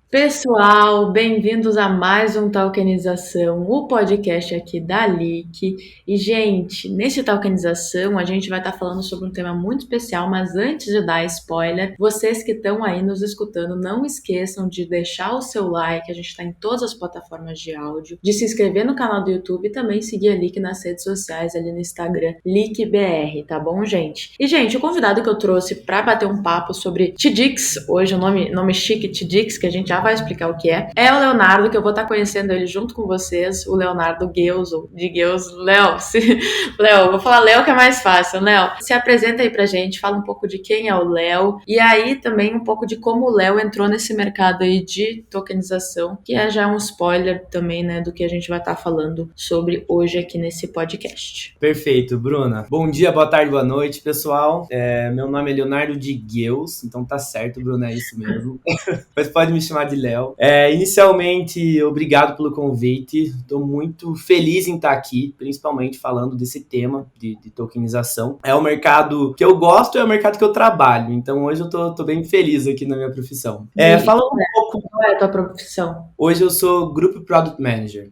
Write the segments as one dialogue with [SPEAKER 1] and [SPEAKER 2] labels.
[SPEAKER 1] Pessoal, bem-vindos a mais um Talkenização, o podcast aqui da Lick. E, gente, nesse Talkenização a gente vai estar falando sobre um tema muito especial, mas antes de dar spoiler, vocês que estão aí nos escutando, não esqueçam de deixar o seu like, a gente está em todas as plataformas de áudio, de se inscrever no canal do YouTube e também seguir a Lick nas redes sociais, ali no Instagram, LickBR, tá bom, gente? E, gente, o convidado que eu trouxe para bater um papo sobre TEDx, hoje o nome chique TEDx, que a gente já vai explicar o que é o Leonardo, que eu vou estar conhecendo ele junto com vocês, o Leonardo Geuso, de Geuso. Léo, vou falar Léo que é mais fácil. Léo, se apresenta aí pra gente, fala um pouco de quem é o Léo, e aí também um pouco de como o Léo entrou nesse mercado aí de tokenização, que é já um spoiler também, né, do que a gente vai estar falando sobre hoje aqui nesse podcast.
[SPEAKER 2] Perfeito, Bruna. Bom dia, boa tarde, boa noite, pessoal. Meu nome é Leonardo de Gueus, então tá certo, Bruna, é isso mesmo. Mas pode me chamar de Léo. Inicialmente, obrigado pelo convite. Estou muito feliz em estar aqui, principalmente falando desse tema de tokenização. É o mercado que eu gosto, é o mercado que eu trabalho. Então hoje eu tô bem feliz aqui na minha profissão.
[SPEAKER 1] E
[SPEAKER 2] Falando um pouco,
[SPEAKER 1] qual é a tua profissão?
[SPEAKER 2] hoje eu sou Group Product Manager.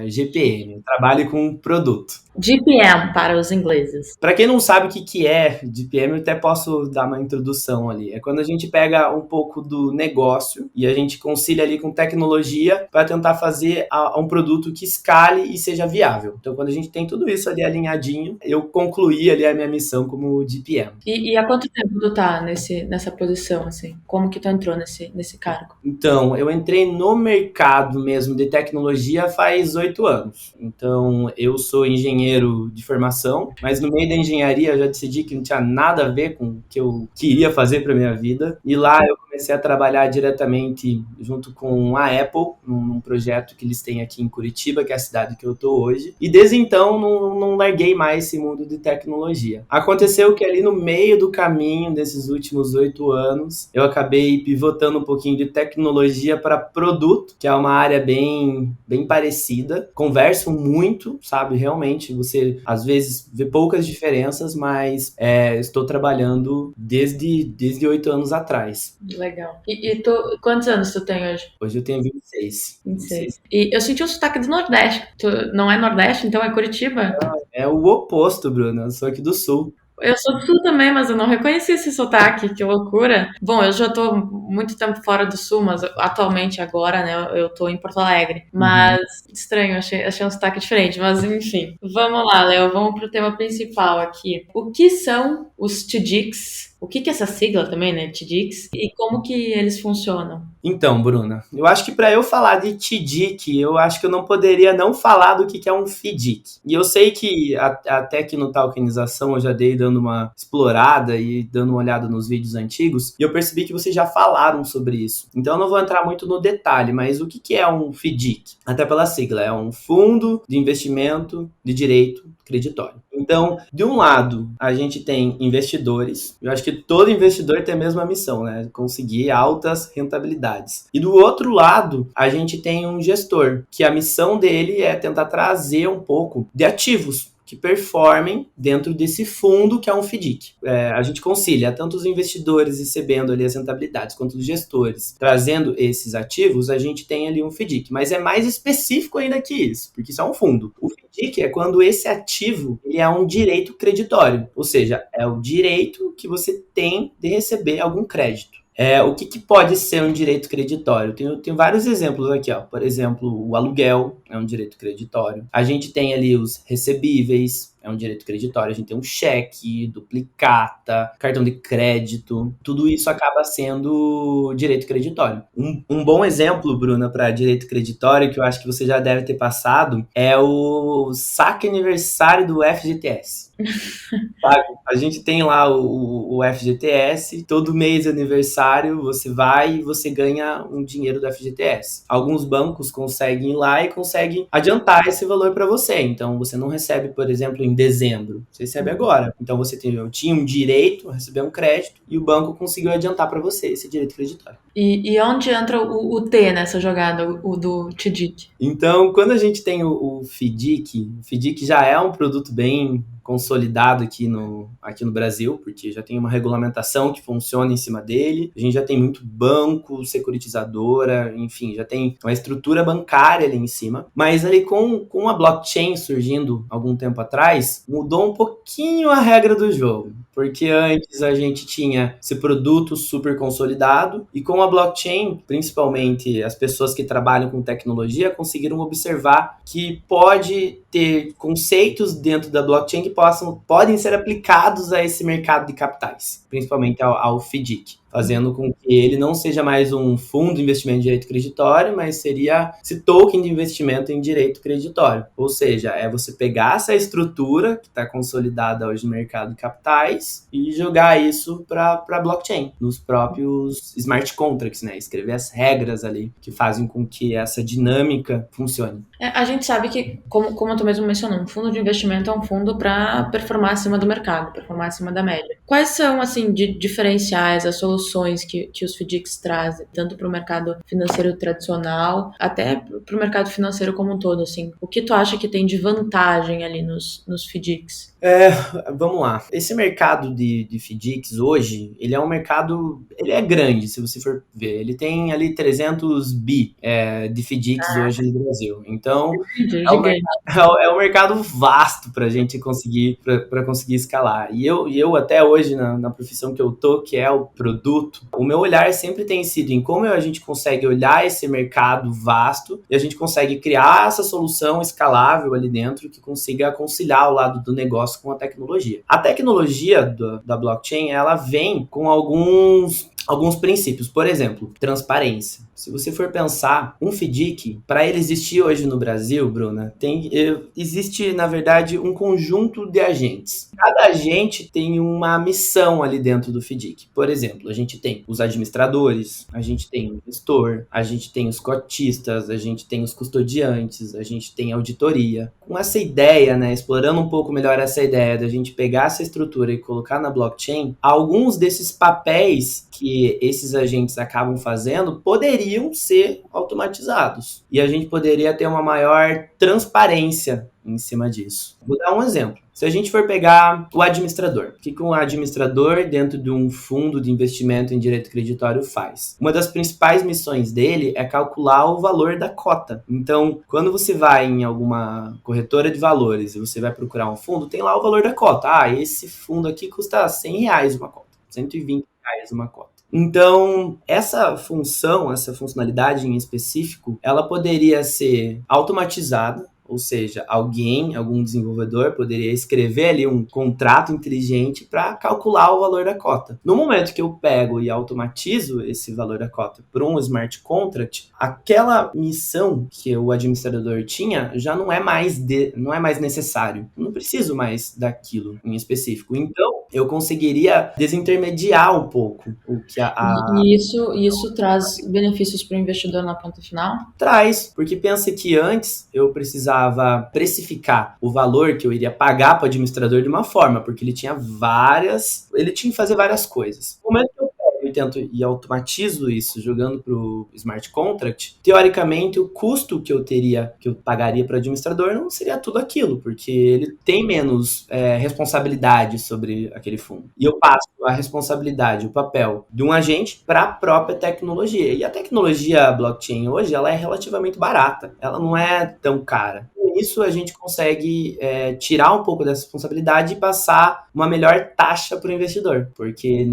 [SPEAKER 2] GPM, trabalho com produto.
[SPEAKER 1] GPM para os ingleses.
[SPEAKER 2] Para quem não sabe o que é DPM, eu até posso dar uma introdução ali. É quando a gente pega um pouco do negócio e a gente concilia ali com tecnologia para tentar fazer um produto que escale e seja viável. Então, quando a gente tem tudo isso ali alinhadinho, eu concluí ali a minha missão como DPM.
[SPEAKER 1] E há quanto tempo tu tá nessa posição, assim? Como que tu entrou nesse cargo?
[SPEAKER 2] Então, eu entrei no mercado mesmo de tecnologia faz 8 anos. Então, eu sou engenheiro de formação, mas no meio da engenharia eu já decidi que não tinha nada a ver com o que eu queria fazer para minha vida. E lá eu comecei a trabalhar diretamente junto com a Apple, num projeto que eles têm aqui em Curitiba, que é a cidade que eu tô hoje. E desde então não larguei mais esse mundo de tecnologia. Aconteceu que ali no meio do caminho desses últimos 8 anos, eu acabei pivotando um pouquinho de tecnologia para produto, que é uma área bem parecida. Converso muito, sabe? Realmente, você às vezes vê poucas diferenças, mas estou trabalhando desde 8 anos atrás.
[SPEAKER 1] Legal. E quantos anos tu tem hoje?
[SPEAKER 2] Hoje eu tenho 26.
[SPEAKER 1] 26. E eu senti o sotaque do Nordeste. Tu não é Nordeste, então é Curitiba?
[SPEAKER 2] É o oposto, Bruno. Eu sou aqui do Sul.
[SPEAKER 1] Eu sou do Sul também, mas eu não reconheci esse sotaque, que loucura. Bom, eu já tô muito tempo fora do Sul, mas atualmente agora, né, eu tô em Porto Alegre.
[SPEAKER 2] Uhum.
[SPEAKER 1] Mas estranho, achei um sotaque diferente, mas enfim. Vamos lá, Léo, vamos pro tema principal aqui. O que são os TEDx? O que é essa sigla também, né, TEDx? E como que eles funcionam?
[SPEAKER 2] Então, Bruna, eu acho que para eu falar de TDIC, eu acho que eu não poderia não falar do que é um FDIC. E eu sei que até aqui no Talkenização eu já dei dando uma explorada e dando uma olhada nos vídeos antigos, e eu percebi que vocês já falaram sobre isso. Então eu não vou entrar muito no detalhe, mas o que é um FDIC? Até pela sigla, é um Fundo de Investimento de Direito Creditório. Então, de um lado, a gente tem investidores. Eu acho que todo investidor tem a mesma missão, né? Conseguir altas rentabilidades. E do outro lado, a gente tem um gestor, que a missão dele é tentar trazer um pouco de ativos que performem dentro desse fundo que é um FDIC. A gente concilia tanto os investidores recebendo ali as rentabilidades, quanto os gestores trazendo esses ativos, a gente tem ali um FDIC. Mas é mais específico ainda que isso, porque isso é um fundo. O FDIC é quando esse ativo ele é um direito creditório, ou seja, é o direito que você tem de receber algum crédito. O que pode ser um direito creditório? Tenho vários exemplos aqui, ó. Por exemplo, o aluguel é um direito creditório. A gente tem ali os recebíveis, é um direito creditório. A gente tem um cheque, duplicata, cartão de crédito. Tudo isso acaba sendo direito creditório. Um bom exemplo, Bruna, para direito creditório, que eu acho que você já deve ter passado, é o saque aniversário do FGTS. Sabe? A gente tem lá o FGTS, todo mês de aniversário você vai e você ganha um dinheiro do FGTS. Alguns bancos conseguem ir lá e conseguem adiantar esse valor para você. Então você não recebe, por exemplo, em dezembro, você recebe agora. Então você tinha um direito a receber um crédito e o banco conseguiu adiantar para você esse direito creditório.
[SPEAKER 1] E onde entra o T nessa jogada, o do TDIC?
[SPEAKER 2] Então, quando a gente tem o FDIC, o FDIC já é um produto bem consolidado aqui no Brasil, porque já tem uma regulamentação que funciona em cima dele, a gente já tem muito banco, securitizadora, enfim, já tem uma estrutura bancária ali em cima, mas ali com a blockchain surgindo algum tempo atrás, mudou um pouquinho a regra do jogo, porque antes a gente tinha esse produto super consolidado, e com a blockchain, principalmente as pessoas que trabalham com tecnologia, conseguiram observar que pode ter conceitos dentro da blockchain que podem ser aplicados a esse mercado de capitais, principalmente ao FDIC, fazendo com que ele não seja mais um fundo de investimento em direito creditório, mas seria esse token de investimento em direito creditório. Ou seja, é você pegar essa estrutura que está consolidada hoje no mercado de capitais e jogar isso para blockchain, nos próprios smart contracts, né? Escrever as regras ali que fazem com que essa dinâmica funcione.
[SPEAKER 1] A gente sabe que, como tu mesmo mencionou, um fundo de investimento é um fundo para performar acima do mercado, performar acima da média. Quais são, assim, de diferenciais, as soluções que os FDICs trazem, tanto para o mercado financeiro tradicional, até para o mercado financeiro como um todo, assim? O que tu acha que tem de vantagem ali nos FDICs?
[SPEAKER 2] Vamos lá. Esse mercado de FDICs hoje, ele é um mercado, ele é grande, se você for ver. Ele tem ali 300 bi de FDICs hoje no Brasil. Então, é um
[SPEAKER 1] Gigante.
[SPEAKER 2] mercado, é um mercado vasto para a gente conseguir escalar. E eu até hoje, na profissão que eu tô, que é o produto, o meu olhar sempre tem sido em como a gente consegue olhar esse mercado vasto e a gente consegue criar essa solução escalável ali dentro que consiga conciliar o lado do negócio com a tecnologia. A tecnologia da blockchain, ela vem com alguns princípios. Por exemplo, transparência. Se você for pensar, um FDIC, para ele existir hoje no Brasil, Bruna, existe, na verdade, um conjunto de agentes. Cada agente tem uma missão ali dentro do FDIC. Por exemplo, a gente tem os administradores, a gente tem o gestor, a gente tem os cotistas, a gente tem os custodiantes, a gente tem a auditoria. Com essa ideia, né, explorando um pouco melhor essa ideia da gente pegar essa estrutura e colocar na blockchain, alguns desses papéis que esses agentes acabam fazendo poderiam ser automatizados. E a gente poderia ter uma maior transparência em cima disso. Vou dar um exemplo. Se a gente for pegar o administrador, o que um administrador dentro de um fundo de investimento em direito creditório faz? Uma das principais missões dele é calcular o valor da cota. Então, quando você vai em alguma corretora de valores e você vai procurar um fundo, tem lá o valor da cota. Esse fundo aqui custa R$100 uma cota, R$120 uma cota. Então, essa funcionalidade em específico, ela poderia ser automatizada, ou seja, algum desenvolvedor poderia escrever ali um contrato inteligente para calcular o valor da cota. No momento que eu pego e automatizo esse valor da cota por um smart contract, aquela missão que o administrador tinha já não é mais necessário. Eu não preciso mais daquilo em específico. Então, eu conseguiria desintermediar um pouco o que
[SPEAKER 1] E isso traz benefícios para o investidor na ponta final?
[SPEAKER 2] traz, porque pensa que antes eu precisava precificar o valor que eu iria pagar para o administrador de uma forma, porque ele tinha que fazer várias coisas. No momento que eu tento e automatizo isso jogando para o smart contract, teoricamente o custo que eu pagaria para o administrador não seria tudo aquilo, porque ele tem menos responsabilidade sobre aquele fundo. E eu passo a responsabilidade, o papel de um agente para a própria tecnologia. E a tecnologia blockchain hoje, ela é relativamente barata. Ela não é tão cara. Com isso, a gente consegue tirar um pouco dessa responsabilidade e passar uma melhor taxa para o investidor, porque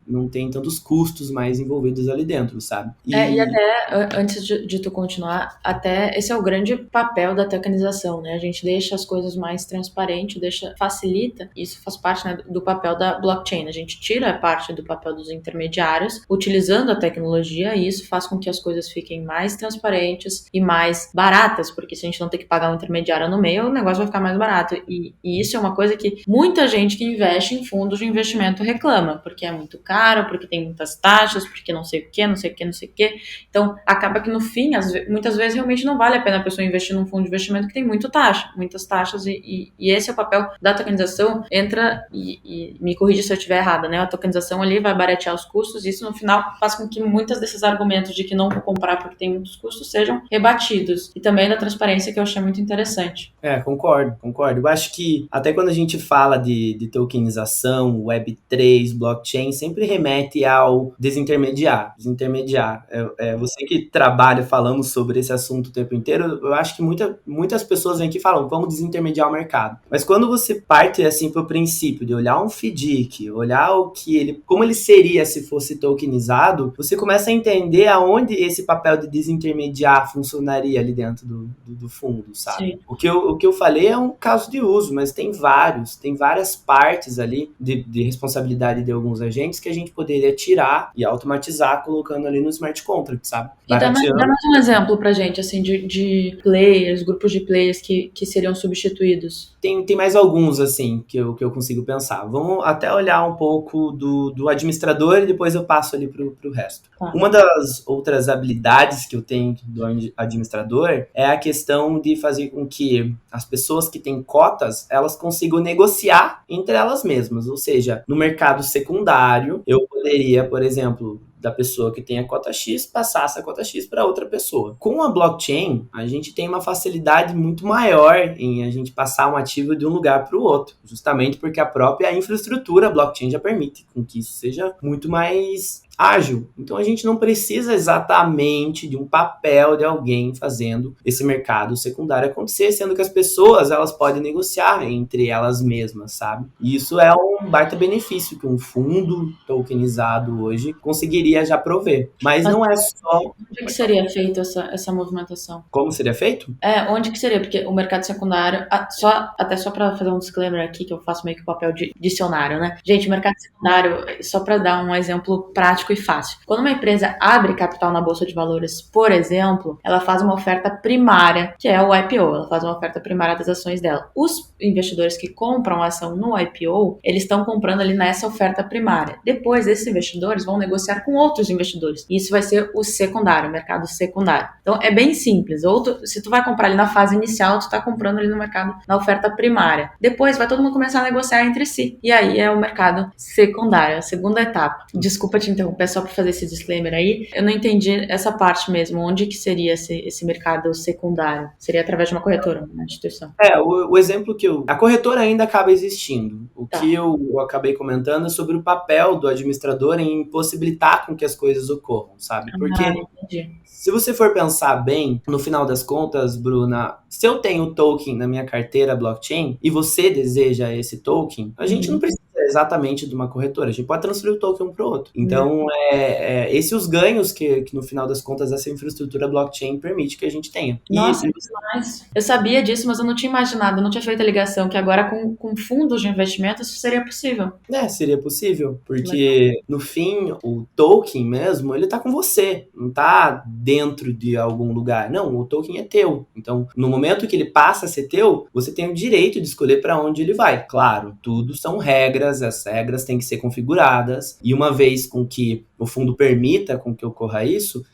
[SPEAKER 2] não tem tantos custos mais envolvidos ali dentro, sabe?
[SPEAKER 1] E até, antes de tu continuar, até esse é o grande papel da tokenização, né? A gente deixa as coisas mais transparentes, facilita, isso faz parte, né, do papel da blockchain. A gente tira a parte do papel dos intermediários, utilizando a tecnologia, e isso faz com que as coisas fiquem mais transparentes e mais baratas, porque se a gente não tem que pagar um intermediário intermediária no meio, o negócio vai ficar mais barato. E isso é uma coisa que muita gente que investe em fundos de investimento reclama, porque é muito caro, porque tem muitas taxas, porque não sei o que, não sei o que, não sei o que. Então, acaba que no fim, muitas vezes realmente não vale a pena a pessoa investir num fundo de investimento que tem muitas taxas, e esse é o papel da tokenização. Entra, e me corrija se eu estiver errada, né? A tokenização ali vai baratear os custos, e isso no final faz com que muitos desses argumentos de que não vou comprar porque tem muitos custos sejam rebatidos. E também da transparência, que eu achei muito interessante.
[SPEAKER 2] Concordo. Eu acho que até quando a gente fala de tokenização, Web3, blockchain, sempre remete ao desintermediar. Você que trabalha falando sobre esse assunto o tempo inteiro, eu acho que muitas pessoas vêm aqui e falam, vamos desintermediar o mercado. Mas quando você parte assim pro princípio de olhar um FDIC, olhar como ele seria se fosse tokenizado, você começa a entender aonde esse papel de desintermediar funcionaria ali dentro do fundo, sabe?
[SPEAKER 1] Sim.
[SPEAKER 2] O que eu falei é um caso de uso, mas tem várias partes ali de responsabilidade de alguns agentes que a gente poderia tirar e automatizar colocando ali no smart contract, sabe?
[SPEAKER 1] E dá mais um exemplo pra gente, assim, de players, grupos de players que seriam substituídos.
[SPEAKER 2] Tem mais alguns, assim, que eu consigo pensar. Vamos até olhar um pouco do administrador e depois eu passo ali pro resto.
[SPEAKER 1] Tá.
[SPEAKER 2] Uma das outras habilidades que eu tenho do administrador é a questão de fazer com que as pessoas que têm cotas, elas consigam negociar entre elas mesmas. Ou seja, no mercado secundário, eu poderia, por exemplo, da pessoa que tem a cota X, passar essa cota X para outra pessoa. Com a blockchain, a gente tem uma facilidade muito maior em a gente passar um ativo de um lugar para o outro, justamente porque a própria infraestrutura blockchain já permite com que isso seja muito mais ágil. Então a gente não precisa exatamente de um papel de alguém fazendo esse mercado secundário acontecer, sendo que as pessoas elas podem negociar entre elas mesmas, sabe? E isso é um baita benefício que um fundo tokenizado hoje conseguiria já prover. Mas não é só...
[SPEAKER 1] Onde que seria feita essa movimentação?
[SPEAKER 2] Como seria feito?
[SPEAKER 1] Onde que seria? Porque o mercado secundário, até só para fazer um disclaimer aqui, que eu faço meio que o papel de dicionário, né? Gente, o mercado secundário, só para dar um exemplo prático e fácil. Quando uma empresa abre capital na Bolsa de Valores, por exemplo, ela faz uma oferta primária, que é o IPO, ela faz uma oferta primária das ações dela. Os investidores que compram a ação no IPO, eles estão comprando ali nessa oferta primária. Depois, esses investidores vão negociar com outros investidores. E isso vai ser o secundário, o mercado secundário. Então, é bem simples. Se tu vai comprar ali na fase inicial, tu tá comprando ali no mercado, na oferta primária. Depois, vai todo mundo começar a negociar entre si. E aí é o mercado secundário, a segunda etapa. Desculpa te interromper, só para fazer esse disclaimer aí. Eu não entendi essa parte mesmo. Onde que seria esse mercado secundário? Seria através de uma corretora, uma instituição?
[SPEAKER 2] O exemplo a corretora ainda acaba existindo. O que eu acabei comentando é sobre o papel do administrador em possibilitar com que as coisas ocorram, sabe? Porque se você for pensar bem, no final das contas, Bruna, se eu tenho token na minha carteira blockchain e você deseja esse token, a gente não precisa exatamente de uma corretora, a gente pode transferir o token um para o outro. Então, esses os ganhos que no final das contas essa infraestrutura blockchain permite que a gente tenha.
[SPEAKER 1] Nossa, demais. Eu sabia disso, mas eu não tinha imaginado, não tinha feito a ligação, que agora com fundos de investimento isso seria possível.
[SPEAKER 2] Seria possível, porque no fim, o token mesmo, ele tá com você, não tá dentro de algum lugar. Não, o token é teu. Então, no momento que ele passa a ser teu, você tem o direito de escolher para onde ele vai. Claro, tudo são regras, as regras têm que ser configuradas, e uma vez com que o fundo permita com que ocorra isso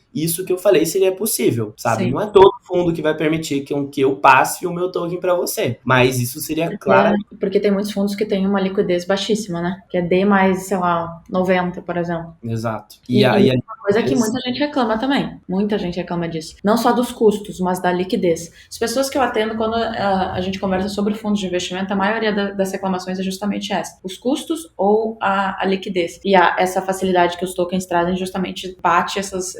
[SPEAKER 2] que eu falei seria possível, sabe? Sim. Não é todo fundo que vai permitir que eu passe o meu token para você, mas isso seria claro.
[SPEAKER 1] Porque tem muitos fundos que têm uma liquidez baixíssima, né? Que é D mais, sei lá, 90, por exemplo.
[SPEAKER 2] Exato.
[SPEAKER 1] E aí uma coisa que muita gente reclama também. Muita gente reclama disso. Não só dos custos, mas da liquidez. As pessoas que eu atendo, quando a gente conversa sobre fundos de investimento, a maioria das reclamações é justamente essa. Os custos ou a liquidez. E essa facilidade que os tokens trazem justamente bate essas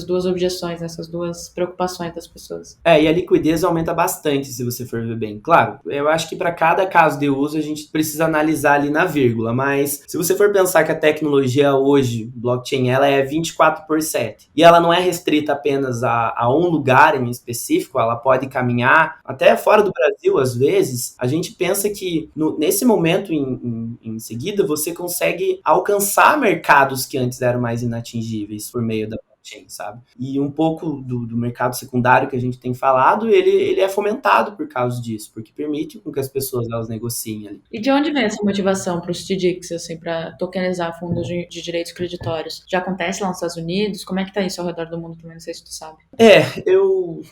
[SPEAKER 1] duas objeções, essas duas preocupações das pessoas.
[SPEAKER 2] E a liquidez aumenta bastante, se você for ver bem. Claro, eu acho que para cada caso de uso a gente precisa analisar ali na vírgula, mas se você for pensar que a tecnologia hoje, blockchain, ela é 24/7 e ela não é restrita apenas a um lugar em específico, ela pode caminhar até fora do Brasil, às vezes, a gente pensa que nesse momento em seguida você consegue alcançar mercados que antes eram mais inatingíveis por meio da blockchain. blockchain, sabe? E um pouco do mercado secundário que a gente tem falado, ele é fomentado por causa disso, porque permite com que as pessoas elas negociem ali.
[SPEAKER 1] E de onde vem essa motivação para os TDICs, assim, para tokenizar fundos de direitos creditórios? Já acontece lá nos Estados Unidos? Como é que tá isso ao redor do mundo também? Não sei se tu sabe.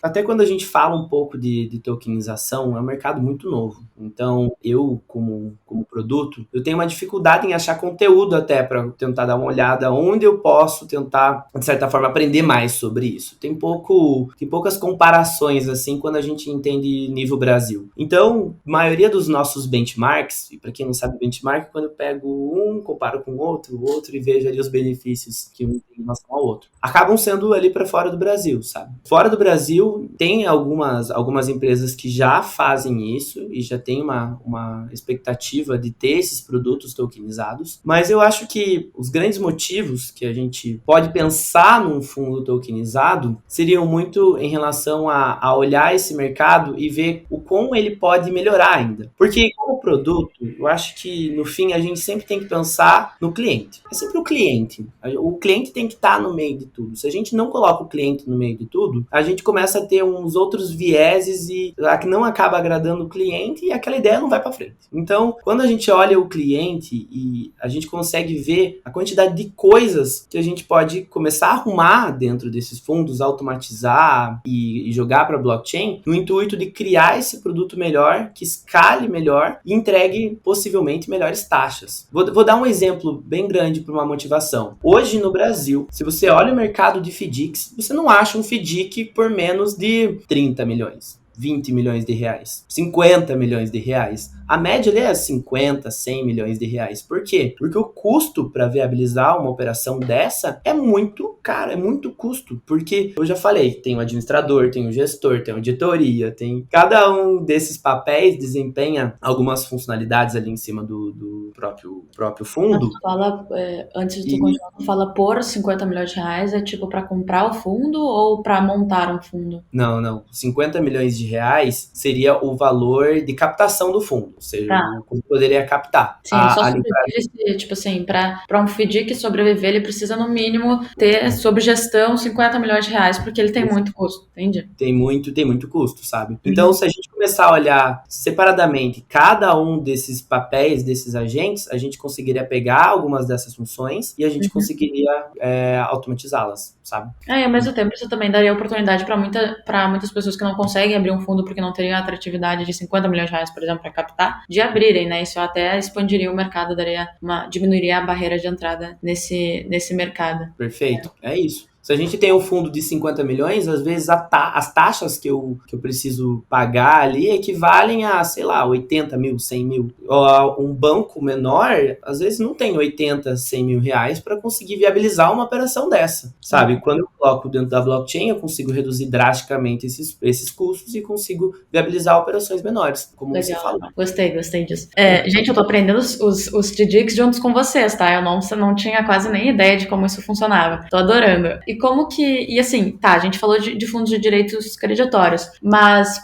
[SPEAKER 2] Até quando a gente fala um pouco de tokenização, é um mercado muito novo. Então, eu, como produto, eu tenho uma dificuldade em achar conteúdo até para tentar dar uma olhada onde eu posso tentar, de certa forma, aprender mais sobre isso. Tem poucas comparações, assim, quando a gente entende nível Brasil. Então, a maioria dos nossos benchmarks, e para quem não sabe, benchmark é quando eu pego um, comparo com o outro e vejo ali os benefícios que um tem em relação ao outro. Acabam sendo ali para fora do Brasil, sabe? Fora do Brasil, tem algumas empresas que já fazem isso e já tem uma expectativa de ter esses produtos tokenizados, mas eu acho que os grandes motivos que a gente pode pensar num fundo tokenizado seriam muito em relação a olhar esse mercado e ver o quão ele pode melhorar ainda. Porque como produto, eu acho que no fim a gente sempre tem que pensar no cliente. É sempre o cliente. O cliente tem que estar no meio de tudo. Se a gente não coloca o cliente no meio de tudo, a gente começa a ter uns outros vieses e a que não acaba agradando o cliente e aquela ideia não vai para frente. Então, quando a gente olha o cliente e a gente consegue ver a quantidade de coisas que a gente pode começar a arrumar dentro desses fundos, automatizar e jogar para blockchain, no intuito de criar esse produto melhor, que escale melhor e entregue possivelmente melhores taxas. Vou dar um exemplo bem grande para uma motivação. Hoje no Brasil, se você olha o mercado de FDICs, você não acha um FDIC por menos de 30 milhões. 20 milhões de reais, 50 milhões de reais. A média ali é 50, 100 milhões de reais. Por quê? Porque o custo para viabilizar uma operação dessa é muito caro, é muito custo. Porque eu já falei, tem o administrador, tem o gestor, tem a auditoria, tem... Cada um desses papéis desempenha algumas funcionalidades ali em cima do próprio fundo.
[SPEAKER 1] Antes de tu continuar, tu fala por 50 milhões de reais, é tipo para comprar o fundo ou para montar um fundo?
[SPEAKER 2] Não. 50 milhões de reais seria o valor de captação do fundo, ou seja,
[SPEAKER 1] Tá.
[SPEAKER 2] o que poderia captar.
[SPEAKER 1] Sim, ele só sobrevive se, tipo assim, para um FDIC sobreviver, ele precisa no mínimo ter sob gestão 50 milhões de reais, porque ele tem muito custo, entende?
[SPEAKER 2] Tem muito custo, sabe? Então, se a gente começar a olhar separadamente cada um desses papéis, desses agentes, a gente conseguiria pegar algumas dessas funções e a gente conseguiria automatizá-las, sabe?
[SPEAKER 1] E ao mesmo tempo, isso também daria oportunidade para muitas pessoas que não conseguem abrir um fundo porque não teriam a atratividade de 50 milhões de reais, por exemplo, para captar, de abrirem, né? Isso até expandiria o mercado, diminuiria a barreira de entrada nesse mercado.
[SPEAKER 2] Perfeito, é isso. Se a gente tem um fundo de 50 milhões, às vezes as taxas que eu preciso pagar ali equivalem a, sei lá, 80 mil, 100 mil. Um banco menor, às vezes não tem 80, 100 mil reais para conseguir viabilizar uma operação dessa, sabe? Quando eu coloco dentro da blockchain, eu consigo reduzir drasticamente esses custos e consigo viabilizar operações menores, como
[SPEAKER 1] Legal.
[SPEAKER 2] você falou.
[SPEAKER 1] Gostei disso. Gente, eu tô aprendendo os TDICs juntos com vocês, tá? Eu não tinha quase nem ideia de como isso funcionava. Tô adorando. E assim, tá, a gente falou de fundos de direitos creditórios, mas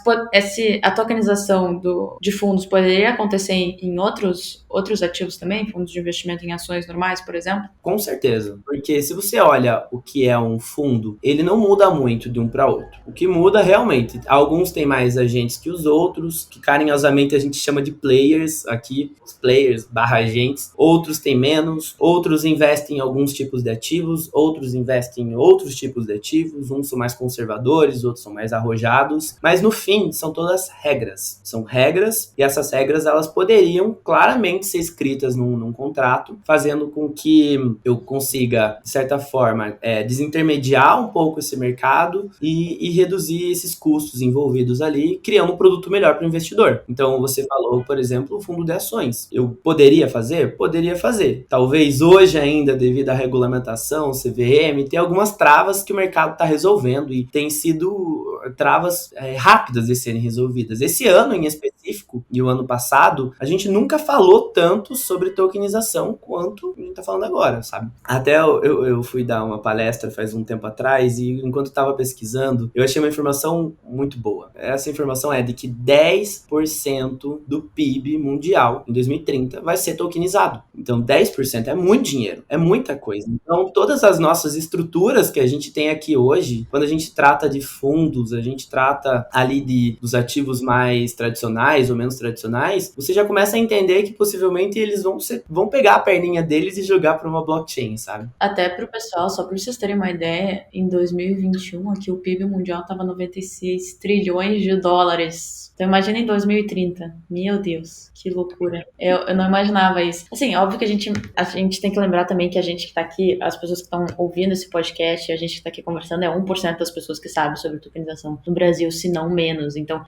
[SPEAKER 1] a tokenização de fundos poderia acontecer em outros ativos também? Fundos de investimento em ações normais, por exemplo?
[SPEAKER 2] Com certeza, porque se você olha o que é um fundo, ele não muda muito de um para outro. O que muda realmente, alguns têm mais agentes que os outros, que carinhosamente a gente chama de players aqui, os players barra agentes, outros têm menos, outros investem em alguns tipos de ativos, outros investem em outros tipos de ativos, uns são mais conservadores, outros são mais arrojados, mas no fim são todas regras. São regras e essas regras elas poderiam claramente ser escritas num contrato, fazendo com que eu consiga, de certa forma, desintermediar um pouco esse mercado e reduzir esses custos envolvidos ali, criando um produto melhor para o investidor. Então, você falou, por exemplo, o fundo de ações. Eu poderia fazer? Poderia fazer. Talvez hoje ainda, devido à regulamentação, CVM, tem algumas travas que o mercado está resolvendo e tem sido travas rápidas de serem resolvidas. Esse ano, em específico, específico, e o ano passado, a gente nunca falou tanto sobre tokenização quanto a gente tá falando agora, sabe? Até eu fui dar uma palestra faz um tempo atrás e enquanto estava pesquisando, eu achei uma informação muito boa. Essa informação é de que 10% do PIB mundial em 2030 vai ser tokenizado. Então 10% é muito dinheiro, é muita coisa. Então todas as nossas estruturas que a gente tem aqui hoje, quando a gente trata de fundos, a gente trata ali dos ativos mais tradicionais ou menos tradicionais, você já começa a entender que possivelmente eles vão pegar a perninha deles e jogar para uma blockchain, sabe?
[SPEAKER 1] Até para o pessoal, só para vocês terem uma ideia, em 2021 aqui o PIB mundial estava 96 trilhões de dólares. Então imagina em 2030. Meu Deus, que loucura. Eu não imaginava isso. Assim, óbvio que a gente tem que lembrar também que a gente que está aqui, as pessoas que estão ouvindo esse podcast, a gente que está aqui conversando, é 1% das pessoas que sabem sobre tokenização no Brasil, se não menos. Então,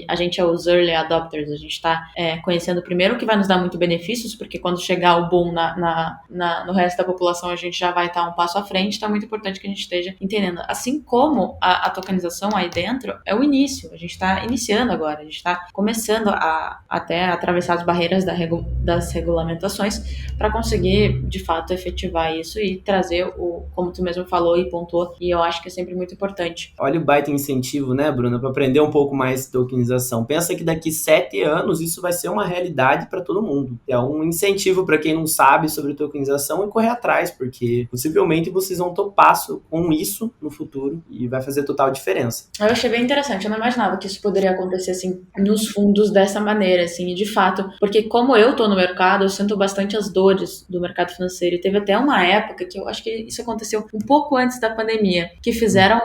[SPEAKER 1] a gente é os early adopters, a gente está conhecendo primeiro o que vai nos dar muito benefícios, porque quando chegar o boom no resto da população, a gente já vai estar um passo à frente, então é muito importante que a gente esteja entendendo. Assim como a tokenização aí dentro é o início, a gente está iniciando agora, a gente está começando a até atravessar as barreiras das regulamentações para conseguir, de fato, efetivar isso e trazer como tu mesmo falou e pontuou, e eu acho que é sempre muito importante.
[SPEAKER 2] Olha o baita incentivo, né, Bruna, para aprender um pouco mais de tokenização. Pensa que daqui 7 anos isso vai ser uma realidade para todo mundo. É um incentivo para quem não sabe sobre tokenização e correr atrás, porque possivelmente vocês vão topar com isso no futuro e vai fazer total diferença.
[SPEAKER 1] Eu achei bem interessante, eu não imaginava que isso poderia acontecer assim nos fundos dessa maneira, assim, e de fato, porque como eu tô no mercado, eu sinto bastante as dores do mercado financeiro, e teve até uma época que eu acho que isso aconteceu um pouco antes da pandemia, que fizeram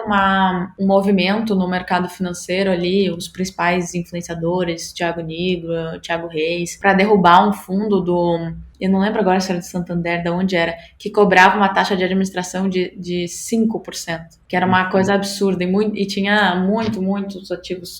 [SPEAKER 1] um movimento no mercado financeiro ali, os principais influenciadores, Thiago Nigro, Thiago Reis, para derrubar um fundo eu não lembro agora se era de Santander, de onde era, que cobrava uma taxa de administração de 5%, que era uma coisa absurda, e tinha muitos ativos,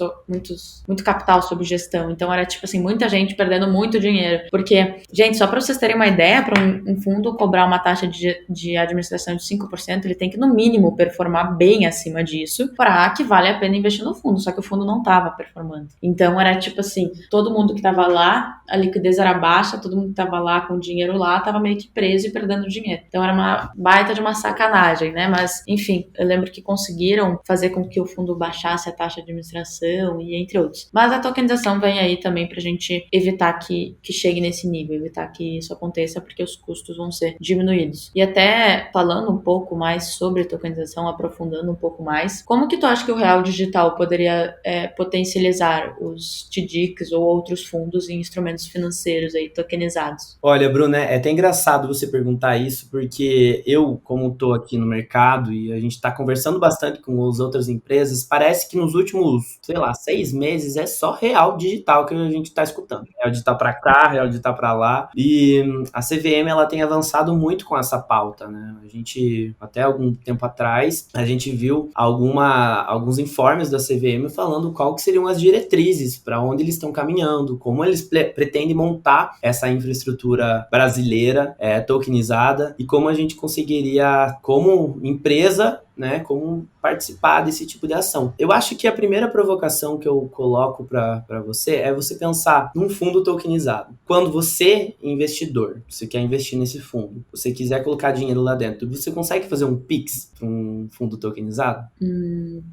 [SPEAKER 1] muito capital sob gestão. Então era tipo assim, muita gente perdendo muito dinheiro. Porque, gente, só para vocês terem uma ideia, para um fundo cobrar uma taxa de administração de 5%, ele tem que, no mínimo, performar bem acima disso para que vale a pena investir no fundo. Só que o fundo não estava performando. Então era tipo assim, todo mundo que estava lá, a liquidez era baixa, todo mundo que estava lá com dinheiro lá, tava meio que preso e perdendo dinheiro. Então era uma baita de uma sacanagem, né? Mas, enfim, eu lembro que conseguiram fazer com que o fundo baixasse a taxa de administração e entre outros. Mas a tokenização vem aí também pra gente evitar que chegue nesse nível, evitar que isso aconteça, porque os custos vão ser diminuídos. E até falando um pouco mais sobre tokenização, aprofundando um pouco mais, como que tu acha que o real digital poderia potencializar os TDICs ou outros fundos e instrumentos financeiros aí tokenizados?
[SPEAKER 2] Olha, Bruna, é até engraçado você perguntar isso, porque eu, como estou aqui no mercado e a gente está conversando bastante com as outras empresas, parece que nos últimos, 6 meses é só real digital que a gente está escutando. Real digital para cá, real digital para lá. E a CVM, ela tem avançado muito com essa pauta, né? A gente, até algum tempo atrás, a gente viu alguns informes da CVM falando qual que seriam as diretrizes, para onde eles estão caminhando, como eles pretendem montar essa infraestrutura brasileira tokenizada e como a gente conseguiria, como empresa, né, como participar desse tipo de ação. Eu acho que a primeira provocação que eu coloco para você é você pensar num fundo tokenizado. Quando você, investidor, você quer investir nesse fundo, você quiser colocar dinheiro lá dentro, você consegue fazer um Pix para um fundo tokenizado?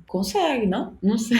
[SPEAKER 1] Consegue, não? Não sei.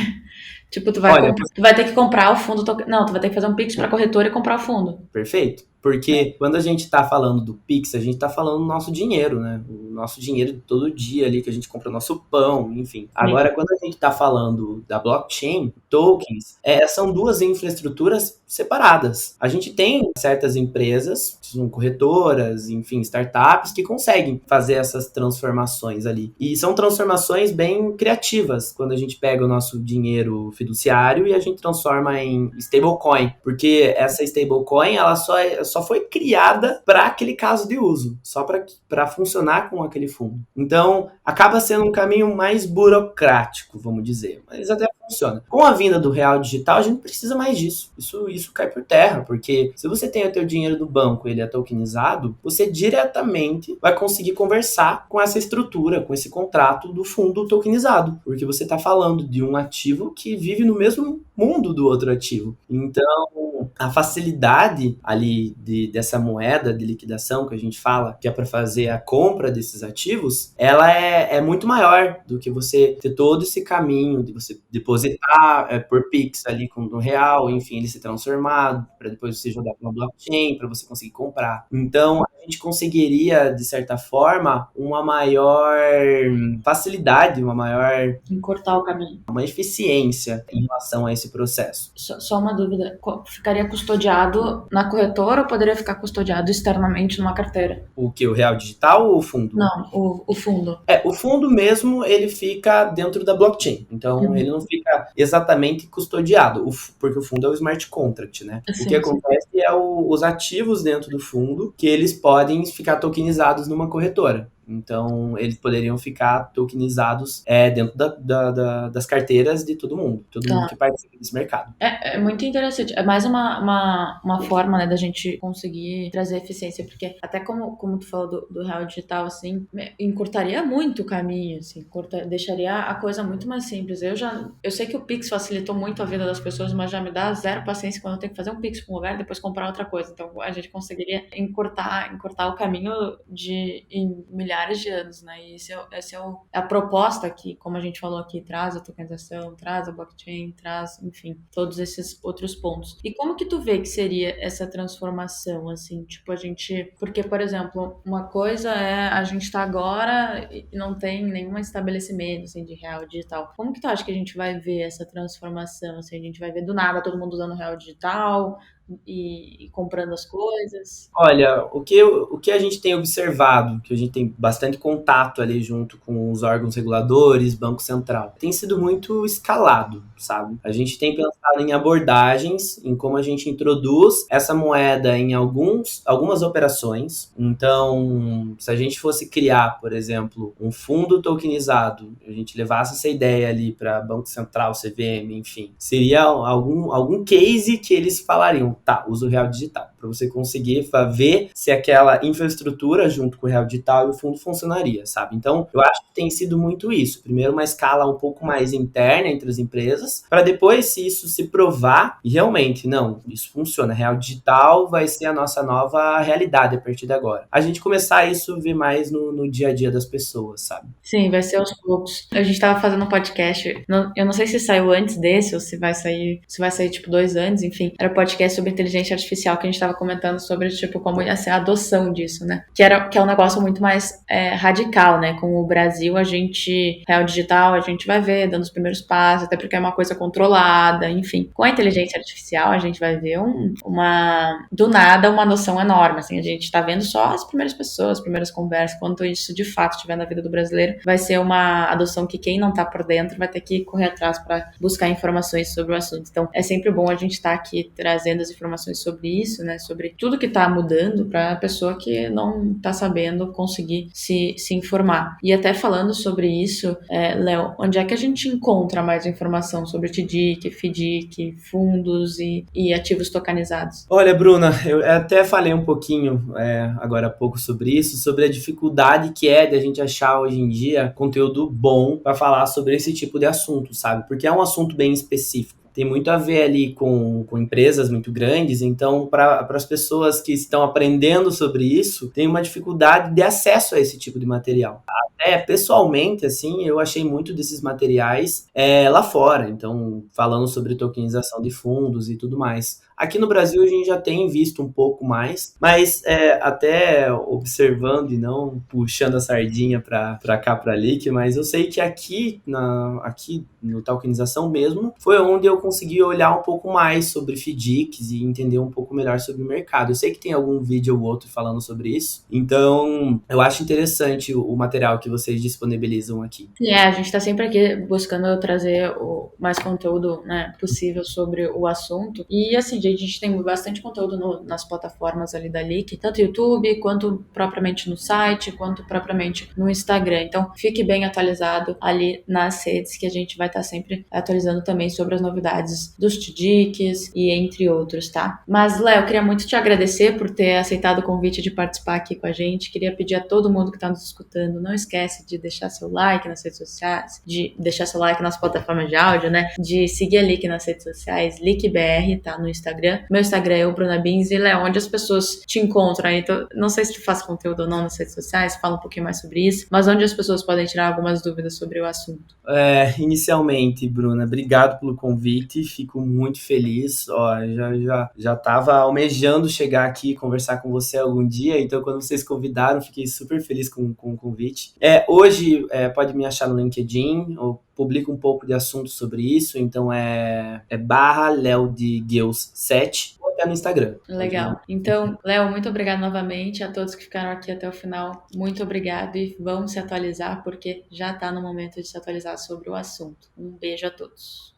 [SPEAKER 1] Tipo, tu vai ter que comprar o fundo. Não, tu vai ter que fazer um Pix pra corretora e comprar o fundo.
[SPEAKER 2] Perfeito. Porque quando a gente está falando do Pix, a gente está falando do nosso dinheiro, né? O nosso dinheiro de todo dia ali, que a gente compra o nosso pão, enfim. Agora, quando a gente está falando da blockchain, tokens, são duas infraestruturas separadas. A gente tem certas empresas, são corretoras, enfim, startups, que conseguem fazer essas transformações ali. E são transformações bem criativas, quando a gente pega o nosso dinheiro fiduciário e a gente transforma em stablecoin. Porque essa stablecoin, ela só foi criada para aquele caso de uso, só para funcionar com aquele fundo. Então, acaba sendo um caminho mais burocrático, vamos dizer. Mas até funciona. Com a vinda do real digital, a gente precisa mais disso. Isso cai por terra, porque se você tem o teu dinheiro do banco, ele é tokenizado, você diretamente vai conseguir conversar com essa estrutura, com esse contrato do fundo tokenizado, porque você está falando de um ativo que vive no mesmo mundo do outro ativo. Então, a facilidade ali dessa moeda de liquidação que a gente fala, que é para fazer a compra desses ativos, ela é muito maior do que você ter todo esse caminho de você depositar por Pix ali com um real, enfim, ele ser transformado, para depois você jogar para uma blockchain, para você conseguir comprar. Então, a gente conseguiria, de certa forma, uma maior facilidade,
[SPEAKER 1] Encurtar o caminho.
[SPEAKER 2] uma eficiência em relação a esse processo.
[SPEAKER 1] Só uma dúvida, ficaria custodiado na corretora ou poderia ficar custodiado externamente numa carteira?
[SPEAKER 2] O que? O real digital ou o fundo?
[SPEAKER 1] Não, o fundo.
[SPEAKER 2] O fundo mesmo, ele fica dentro da blockchain. Então, ele não fica exatamente custodiado, porque o fundo é o smart contract, né? O que acontece é os ativos dentro do fundo, que eles podem ficar tokenizados numa corretora. Então, eles poderiam ficar tokenizados dentro das carteiras de todo mundo que participa desse mercado.
[SPEAKER 1] É muito interessante. É mais uma forma, né, da gente conseguir trazer eficiência, porque até como tu falou do real digital, assim, encurtaria muito o caminho, assim, deixaria a coisa muito mais simples. Eu sei que o Pix facilitou muito a vida das pessoas, mas já me dá zero paciência quando eu tenho que fazer um Pix para um lugar e depois comprar outra coisa. Então, a gente conseguiria encurtar o caminho em milhares de anos, né? E essa é a proposta que, como a gente falou aqui, traz a tokenização, traz a blockchain, traz, enfim, todos esses outros pontos. E como que tu vê que seria essa transformação, assim, tipo, porque, por exemplo, uma coisa é a gente tá agora e não tem nenhum estabelecimento, assim, de real digital. Como que tu acha que a gente vai ver essa transformação, assim, a gente vai ver do nada todo mundo usando real digital e comprando as coisas?
[SPEAKER 2] Olha, o que a gente tem observado, que a gente tem bastante contato ali junto com os órgãos reguladores, Banco Central, tem sido muito escalado, sabe? A gente tem pensado em abordagens, em como a gente introduz essa moeda em algumas operações. Então, se a gente fosse criar, por exemplo, um fundo tokenizado, a gente levasse essa ideia ali para Banco Central, CVM, enfim, seria algum case que eles falariam, tá, usa o real digital, para você conseguir ver se aquela infraestrutura junto com o real digital e o fundo funcionaria, sabe? Então, eu acho que tem sido muito isso. Primeiro, uma escala um pouco mais interna entre as empresas, para depois, se isso se provar, e realmente, não, isso funciona, real digital vai ser a nossa nova realidade a partir de agora. A gente começar isso a ver mais no dia a dia das pessoas, sabe?
[SPEAKER 1] Sim, vai ser aos poucos. A gente tava fazendo um podcast, eu não sei se saiu antes desse ou se vai sair tipo 2 anos, enfim. Era um podcast sobre inteligência artificial que a gente tava comentando sobre, tipo, como ia ser a adoção disso, né? Que é um negócio muito mais radical, né? Com o Brasil, real digital, a gente vai ver dando os primeiros passos, até porque é uma coisa controlada, enfim. Com a inteligência artificial, a gente vai ver do nada, uma noção enorme, assim. A gente tá vendo só as primeiras pessoas, as primeiras conversas, quanto isso de fato estiver na vida do brasileiro, vai ser uma adoção que quem não tá por dentro vai ter que correr atrás para buscar informações sobre o assunto. Então, é sempre bom a gente estar aqui trazendo as informações sobre isso, né? Sobre tudo que tá mudando para a pessoa que não tá sabendo conseguir se informar. E até falando sobre isso, Léo, onde é que a gente encontra mais informação sobre TDIC, FDIC, fundos e ativos tokenizados?
[SPEAKER 2] Olha, Bruna, eu até falei um pouquinho agora há pouco sobre isso, sobre a dificuldade que é de a gente achar hoje em dia conteúdo bom para falar sobre esse tipo de assunto, sabe? Porque é um assunto bem específico. Tem muito a ver ali com empresas muito grandes, então para as pessoas que estão aprendendo sobre isso, tem uma dificuldade de acesso a esse tipo de material. Pessoalmente, assim, eu achei muito desses materiais lá fora, então falando sobre tokenização de fundos e tudo mais. Aqui no Brasil a gente já tem visto um pouco mais, mas até observando e não puxando a sardinha para cá, para ali, mas eu sei que aqui no Tokenização mesmo, foi onde eu consegui olhar um pouco mais sobre FDICs e entender um pouco melhor sobre o mercado. Eu sei que tem algum vídeo ou outro falando sobre isso, então eu acho interessante o material que vocês disponibilizam aqui.
[SPEAKER 1] A gente está sempre aqui buscando trazer o mais conteúdo, né, possível sobre o assunto. E assim, LinkedIn, a gente tem bastante conteúdo nas plataformas ali da Leak, tanto YouTube, quanto propriamente no site, quanto propriamente no Instagram. Então, fique bem atualizado ali nas redes, que a gente vai estar sempre atualizando também sobre as novidades dos TDICs e entre outros, tá? Mas, Léo, eu queria muito te agradecer por ter aceitado o convite de participar aqui com a gente. Queria pedir a todo mundo que está nos escutando, não esquece de deixar seu like nas redes sociais, de deixar seu like nas plataformas de áudio, né? De seguir a Leak nas redes sociais, LeakBR, tá? No Instagram. Meu Instagram é o Bruna Bins. E, Léo, onde as pessoas te encontram aí? Então, não sei se tu faz conteúdo ou não nas redes sociais, fala um pouquinho mais sobre isso, mas onde as pessoas podem tirar algumas dúvidas sobre o assunto.
[SPEAKER 2] Inicialmente, Bruna, obrigado pelo convite, fico muito feliz. Ó, já estava almejando chegar aqui e conversar com você algum dia, então quando vocês convidaram, fiquei super feliz com o convite. Hoje, pode me achar no LinkedIn, eu publico um pouco de assunto sobre isso, então barra Léo de Gueus 7, ou até no Instagram.
[SPEAKER 1] Legal. Então, Léo, muito obrigado novamente a todos que ficaram aqui até o final. Muito obrigado e vamos se atualizar porque já está no momento de se atualizar sobre o assunto. Um beijo a todos.